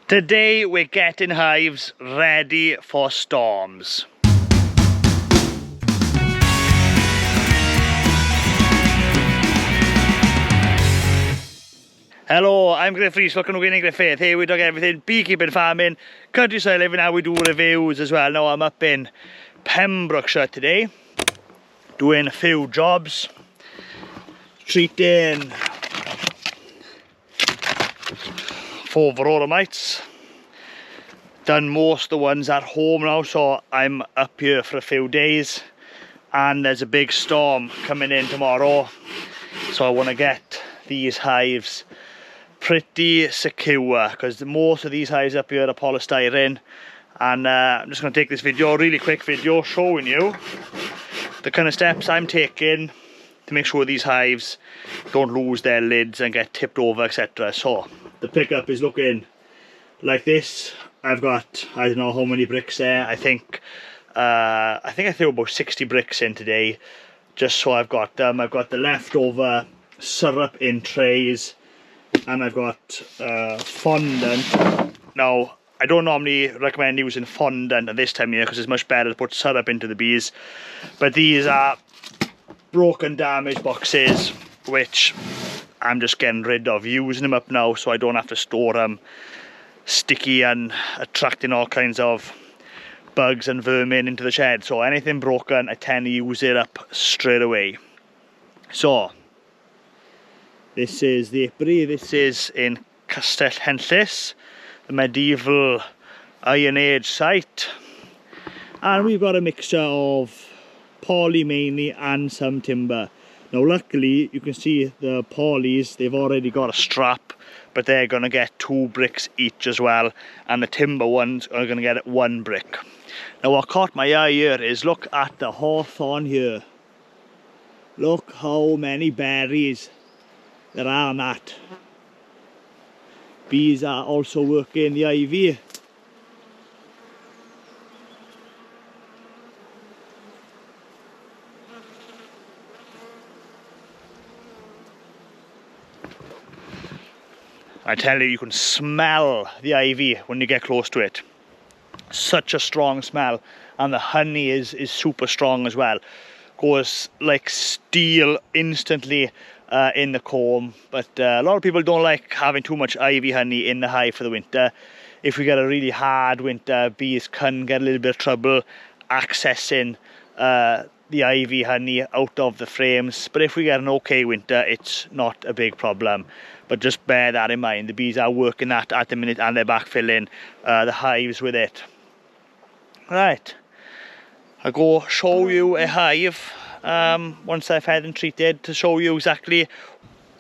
Today we're getting hives ready for storms. Hello, I'm Griff Rees, looking at Griffith. Here we talk everything beekeeping, farming, countryside living, how we do reviews as well. Now I'm up in Pembrokeshire today, doing a few jobs, treating 4 varroa mites. Done most of the ones at home now, so I'm up here for a few days, and there's a big storm coming in tomorrow, so I want to get these hives pretty secure because most of these hives up here are polystyrene. And I'm just going to take this video, a really quick video, showing you the kind of steps I'm taking to make sure these hives don't lose their lids and get tipped over, etc. So the pickup is looking like this. I've got, I don't know how many bricks there. I think I threw about 60 bricks in today, just so I've got them. I've got the leftover syrup in trays, and I've got fondant. Now, I don't normally recommend using fondant at this time of year because it's much better to put syrup into the bees, but these are broken, damaged boxes which I'm just getting rid of, using them up now so I don't have to store them sticky and attracting all kinds of bugs and vermin into the shed. So anything broken, I tend to use it up straight away. So this is the apiary. This is in Castell Henllys, the medieval Iron Age site, and we've got a mixture of poly mainly and some timber. Now luckily you can see the polys, they've already got a strap, but they're going to get 2 bricks each as well, and the timber ones are going to get 1 brick. Now what caught my eye here is, look at the hawthorn here. Look how many berries there are on that. Bees are also working the ivy. I tell you, you can smell the ivy when you get close to it. Such a strong smell, and the honey is super strong as well. Goes like steel instantly in the comb. But a lot of people don't like having too much ivy honey in the hive for the winter. If we get a really hard winter, bees can get a little bit of trouble accessing the ivy honey out of the frames. But if we get an okay winter, it's not a big problem. But just bear that in mind. The bees are working that at the minute, and they're backfilling the hives with it. Right, I'll go show you a hive once I've had them treated, to show you exactly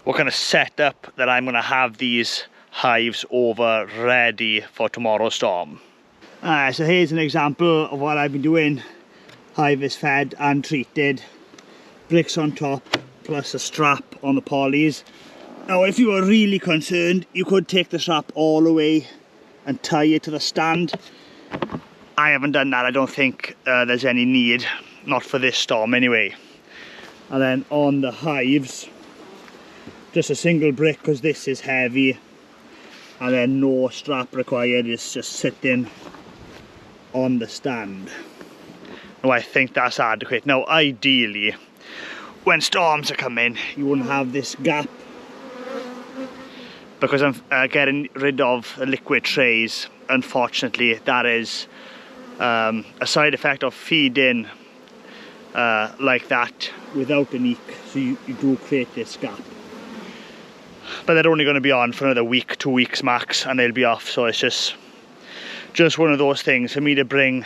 what kind of setup that I'm going to have these hives over ready for tomorrow's storm. So here's an example of what I've been doing. Hive is fed and treated, bricks on top plus a strap on the polys. Now if you were really concerned, you could take the strap all the way and tie it to the stand. I haven't done that. I don't think there's any need, not for this storm anyway. And then on the hives, just a single brick because this is heavy, and then no strap required. It's just sitting on the stand. Now I think that's adequate. Now ideally, when storms are coming, you wouldn't have this gap, because I'm getting rid of the liquid trays. Unfortunately, that is a side effect of feeding like that without a neck, so you do create this gap. But they're only going to be on for another week, 2 weeks max, and they'll be off. So it's just one of those things for me to bring,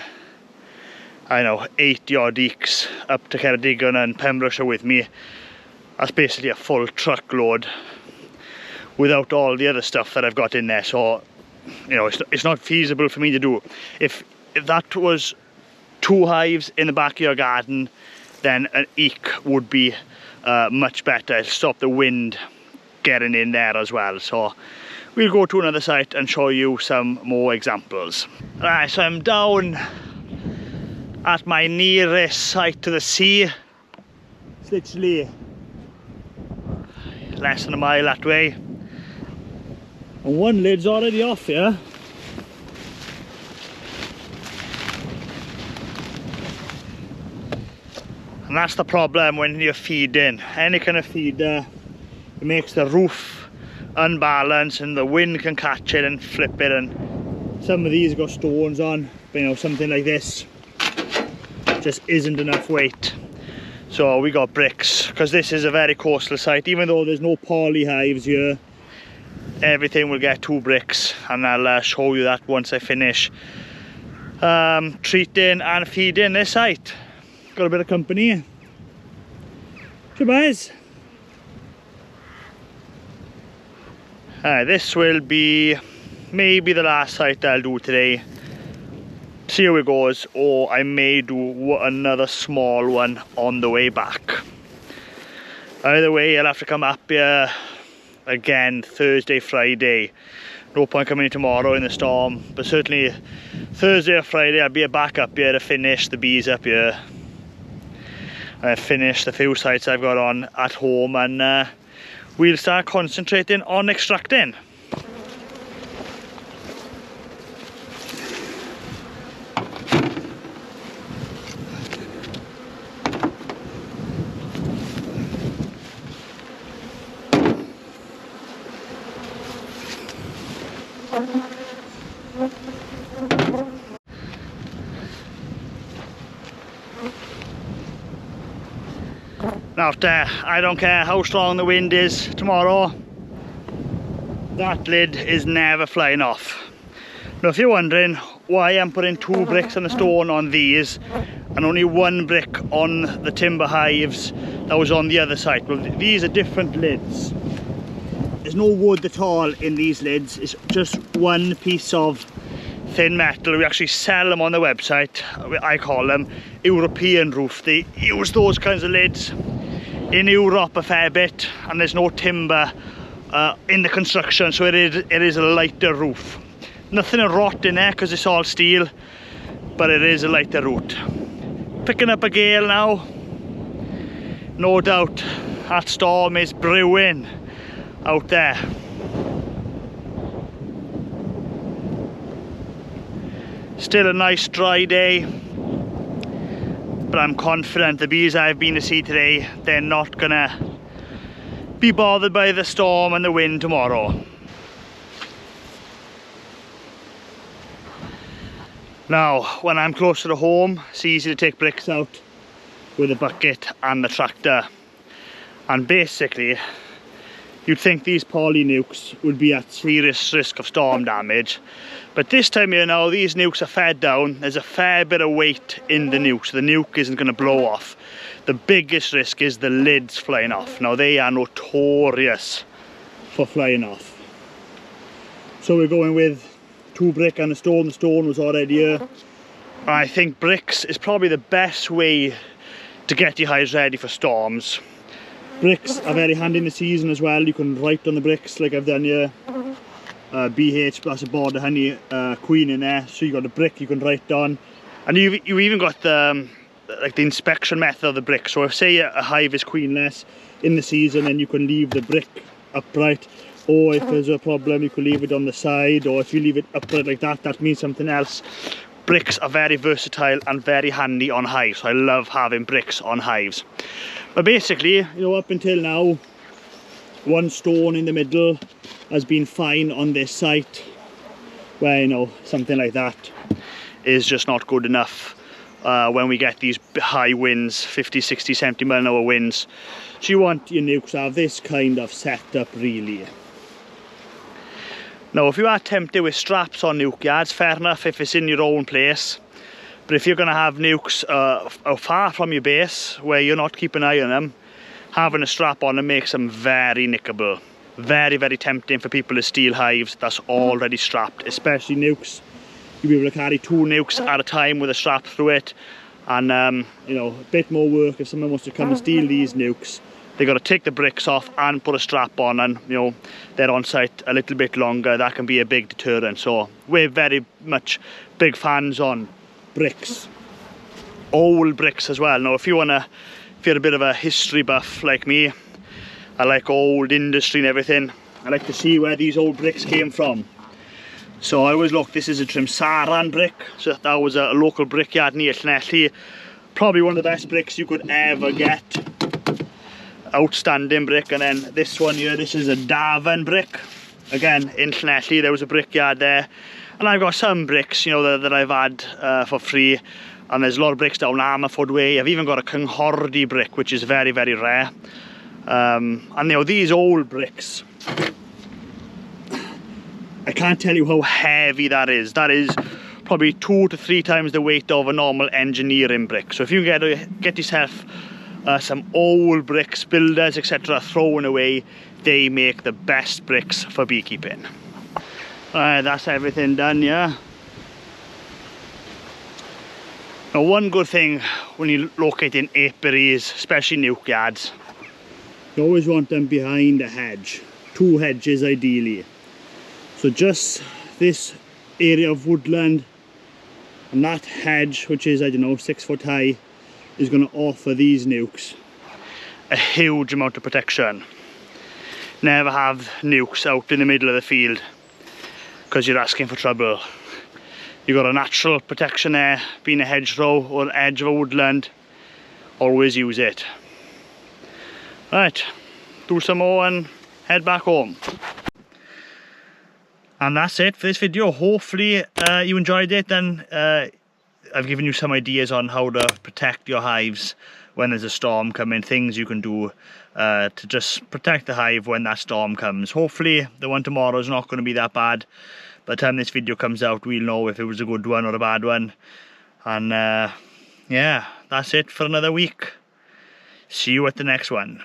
I don't know, 80 odd eeks up to Ceredigion and Pembrokeshire with me. That's basically a full truckload without all the other stuff that I've got in there. So, you know, it's not feasible for me to do. If that was 2 hives in the back of your garden, then an eek would be much better. It'll stop the wind getting in there as well. So we'll go to another site and show you some more examples. Right, so I'm down at my nearest site to the sea. It's literally less than a mile that way. And one lid's already off here. And that's the problem when you're feeding. Any kind of feeder, it makes the roof unbalanced and the wind can catch it and flip it, and some of these got stones on, but you know, something like this just isn't enough weight. So we got bricks, because this is a very coastal site. Even though there's no poly hives here, everything will get 2 bricks, and I'll show you that once I finish treating and feeding this site. Got a bit of company. Goodbyes. This will be maybe the last site I'll do today. See how it goes, or I may do another small one on the way back. Either way, I'll have to come up here again Thursday, Friday. No point coming in tomorrow in the storm, but certainly Thursday or Friday I'll be back up here to finish the bees up here. I finish the few sites I've got on at home, and we'll start concentrating on extracting. Now, I don't care how strong the wind is tomorrow, that lid is never flying off. Now, if you're wondering why I'm putting 2 bricks and a stone on these and only 1 brick on the timber hives that was on the other side, well, these are different lids. There's no wood at all in these lids, it's just one piece of thin metal. We actually sell them on the website. I call them European roof. They use those kinds of lids in Europe a fair bit, and there's no timber in the construction, so it is a lighter roof. Nothing to rot in there because it's all steel, but it is a lighter root. Picking up a gale now. No doubt that storm is brewing out there. Still a nice dry day, but I'm confident the bees I've been to see today, they're not gonna be bothered by the storm and the wind tomorrow. Now, when I'm closer to home, it's easy to take bricks out with a bucket and the tractor. And basically, you'd think these poly nukes would be at serious risk of storm damage. But this time of year now, these nukes are fed down. There's a fair bit of weight in the nuke, so the nuke isn't going to blow off. The biggest risk is the lids flying off. Now, they are notorious for flying off. So we're going with 2 brick and a stone. The stone was already here. I think bricks is probably the best way to get your hives ready for storms. Bricks are very handy in the season as well. You can write on the bricks like I've done here. BH plus a border honey queen in there, so you got a brick you can write on, and you even got the like the inspection method of the brick. So if say a hive is queenless in the season, then you can leave the brick upright, or if there's a problem you can leave it on the side, or if you leave it upright like that, that means something else. Bricks are very versatile and very handy on hives, so I love having bricks on hives. But basically, you know, up until now, 1 stone in the middle has been fine on this site, where, you know, something like that is just not good enough when we get these high winds, 50, 60, 70 mile an hour winds. So you want your nukes to have this kind of setup really. Now, if you are tempted with straps on nuke yards, fair enough if it's in your own place. But if you're going to have nukes far from your base, where you're not keeping an eye on them, having a strap on them makes them very nickable. Very, very tempting for people to steal hives that's already strapped, especially nukes. You'll be able to carry 2 nukes at a time with a strap through it. And, you know, a bit more work if someone wants to come and steal these nukes. They've got to take the bricks off and put a strap on, and, you know, they're on site a little bit longer. That can be a big deterrent. So we're very much big fans on bricks. Old bricks as well. Now, if you're a bit of a history buff like me, I like old industry and everything. I like to see where these old bricks came from. So I always look, this is a Trimsaran brick. So that was a local brickyard near Llanelli. Probably one of the best bricks you could ever get. Outstanding brick. And then this one here, this is a Darwin brick. Again, in Llanelli, there was a brickyard there. And I've got some bricks, you know, that I've had for free. And there's a lot of bricks down Ammerford Way. I've even got a Cynghordy brick, which is very, very rare. And you know, these old bricks, I can't tell you how heavy that is. That is probably 2 to 3 times the weight of a normal engineering brick. So if you get yourself some old bricks, builders, etc., thrown away, they make the best bricks for beekeeping. Alright, that's everything done, yeah. Now, one good thing when you're locating apiaries, especially nuke yards, you always want them behind a hedge. 2 hedges ideally. So just this area of woodland and that hedge, which is, I don't know, 6 foot high, is going to offer these nukes a huge amount of protection. Never have nukes out in the middle of the field because you're asking for trouble. You've got a natural protection there, being a hedgerow or an edge of a woodland. Always use it. Right, do some more and head back home. And that's it for this video. Hopefully you enjoyed it, and I've given you some ideas on how to protect your hives when there's a storm coming, things you can do to just protect the hive when that storm comes. Hopefully the one tomorrow is not going to be that bad. By the time this video comes out, we'll know if it was a good one or a bad one. And yeah, that's it for another week. See you at the next one.